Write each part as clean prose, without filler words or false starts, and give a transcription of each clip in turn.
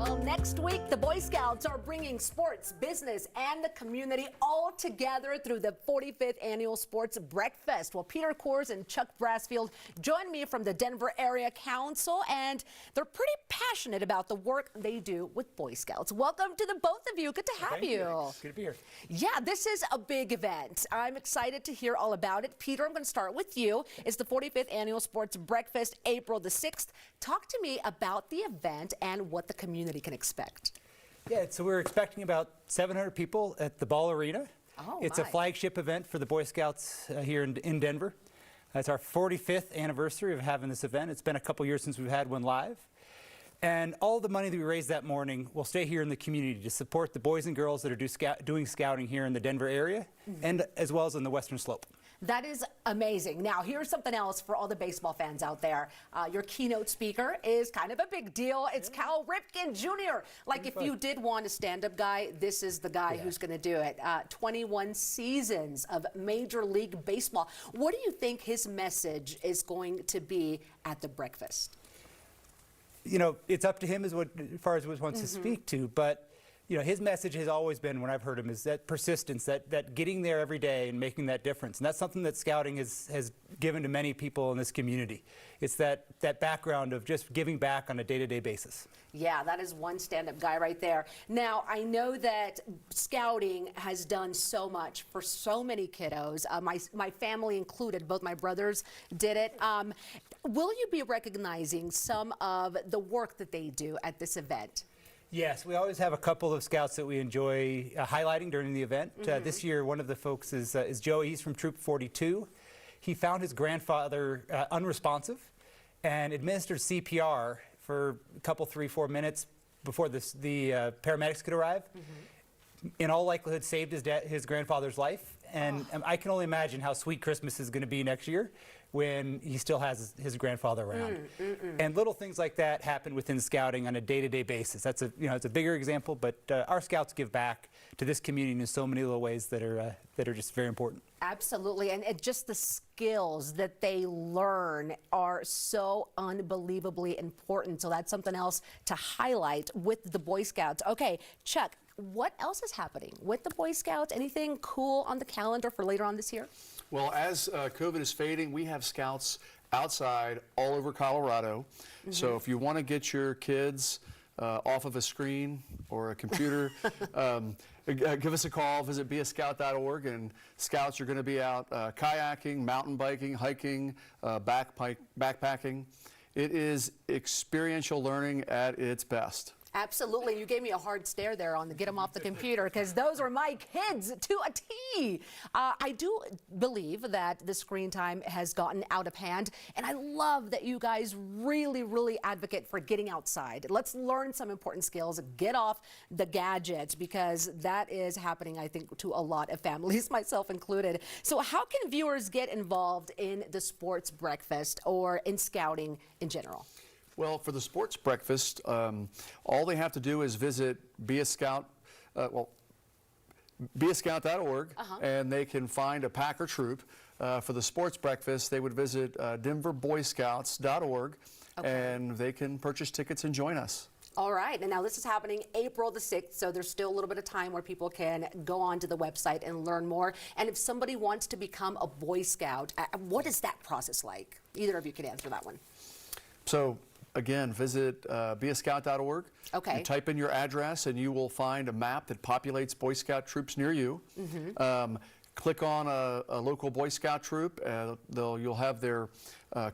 Well, next week, the Boy Scouts are bringing sports, business, and the community all together through the 45th Annual Sports Breakfast. Well, Peter Kors and Chuck Brassfield join me from the Denver Area Council, and they're pretty passionate about the work they do with Boy Scouts. Welcome to the both of you. Good to have Thank you. Good to be here. Yeah, this is a big event. I'm excited to hear all about it. Peter, I'm going to start with you. It's the 45th Annual Sports Breakfast, April the 6th. Talk to me about the event and what the community can expect. Yeah, so we're expecting about 700 people at the Ball Arena. Oh, it's my. a flagship event for the Boy Scouts here in Denver. It's our 45th anniversary of having this event. It's been a couple years since we've had one live. And all the money that we raise that morning will stay here in the community to support the boys and girls that are doing scouting here in the Denver area, and as well as on the Western Slope. That is amazing. Now, here's something else for all the baseball fans out there. Your keynote speaker is kind of a big deal. It's Cal Ripken Jr. Like, if you did want a stand-up guy, this is the guy who's going to do it. 21 seasons of Major League Baseball. What do you think his message is going to be at the breakfast? You know, it's up to him as far as what he wants to speak to, but you know, his message has always been, when I've heard him, is that persistence, that getting there every day and making that difference. And that's something that scouting has given to many people in this community. It's that background of just giving back on a day-to-day basis. Yeah, that is one stand-up guy right there. Now, I know that scouting has done so much for so many kiddos, my family included. Both my brothers did it. Will you be recognizing some of the work that they do at this event? Yes, we always have a couple of scouts that we enjoy highlighting during the event. This year, one of the folks is Joey. He's from Troop 42. He found his grandfather unresponsive and administered CPR for a couple, 3-4 minutes before the paramedics could arrive. In all likelihood, saved his grandfather's life. And I can only imagine how sweet Christmas is going to be next year when he still has his grandfather around. And little things like that happen within scouting on a day-to-day basis. That's it's a bigger example, but our scouts give back to this community in so many little ways that are just very important. Absolutely, and just the skills that they learn are so unbelievably important. So that's something else to highlight with the Boy Scouts. Okay, Chuck, what else is happening with the Boy Scouts? Anything cool on the calendar for later on this year? Well, as COVID is fading, we have scouts outside all over Colorado. So if you want to get your kids off of a screen or a computer, give us a call. Visit beascout.org, and scouts are going to be out kayaking, mountain biking, hiking, backpacking. It is experiential learning at its best. Absolutely. You gave me a hard stare there on the get them off the computer, because those are my kids to a T. I do believe that the screen time has gotten out of hand, and I love that you guys really, really advocate for getting outside. Let's learn some important skills, get off the gadgets, because that is happening, I think, to a lot of families, myself included. So how can viewers get involved in the sports breakfast or in scouting in general? Well, for the sports breakfast, all they have to do is visit beascout.org, and they can find a pack or troop. For the sports breakfast, they would visit denverboyscouts.org, and they can purchase tickets and join us. All right, and now this is happening April the 6th, so there's still a little bit of time where people can go onto the website and learn more. And if somebody wants to become a Boy Scout, what is that process like? Either of you could answer that one. So, again, visit beascout.org. Okay. You type in your address, and you will find a map that populates Boy Scout troops near you. Click on a local Boy Scout troop. You'll have their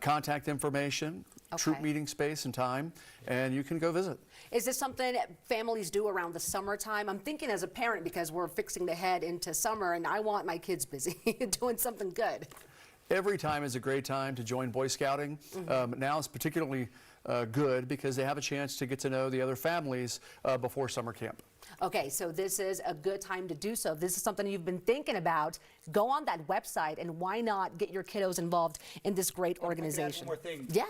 contact information, troop meeting space and time, and you can go visit. Is this something families do around the summertime? I'm thinking as a parent, because we're fixing to head into summer, and I want my kids busy doing something good. Every time is a great time to join Boy Scouting. Now it's particularly good because they have a chance to get to know the other families before summer camp. Okay, so this is a good time to do so. If this is something you've been thinking about, go on that website, and why not get your kiddos involved in this great organization? One more thing. Yeah.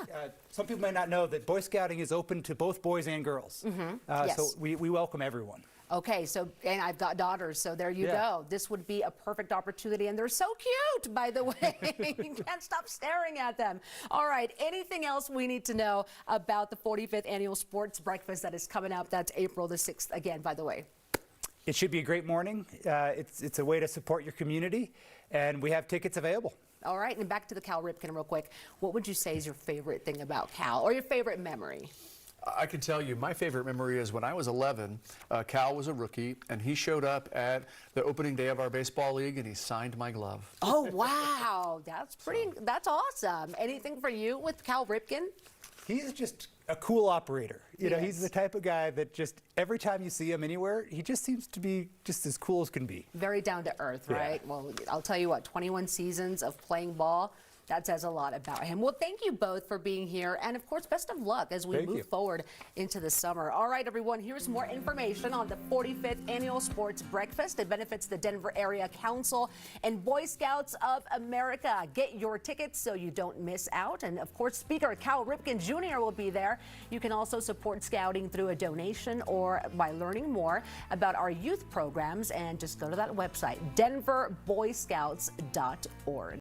Some people may not know that Boy Scouting is open to both boys and girls. Yes. So we welcome everyone. Okay, so, and I've got daughters, so there you go. This would be a perfect opportunity, and they're so cute, by the way. You can't stop staring at them. All right, anything else we need to know about the 45th Annual Sports Breakfast that is coming up? That's April the 6th, again, by the way. It should be a great morning. It's a way to support your community, and we have tickets available. All right, and back to the Cal Ripken real quick. What would you say is your favorite thing about Cal, or your favorite memory? I can tell you my favorite memory is when I was 11, Cal was a rookie, and he showed up at the opening day of our baseball league, and he signed my glove. Oh, wow. That's awesome. Anything for you with Cal Ripken? He's just a cool operator. You know, Yes. he's the type of guy that just every time you see him anywhere, he just seems to be just as cool as can be. Very down to earth, Yeah. right? Well, I'll tell you what, 21 seasons of playing ball, that says a lot about him. Well, thank you both for being here. And of course, best of luck as we Thank move you. forward into the summer. All right, everyone, here's more information on the 45th Annual Sports Breakfast. It benefits the Denver Area Council and Boy Scouts of America. Get your tickets so you don't miss out. And of course, Speaker Cal Ripken Jr. will be there. You can also support scouting through a donation or by learning more about our youth programs. And just go to that website, denverboyscouts.org.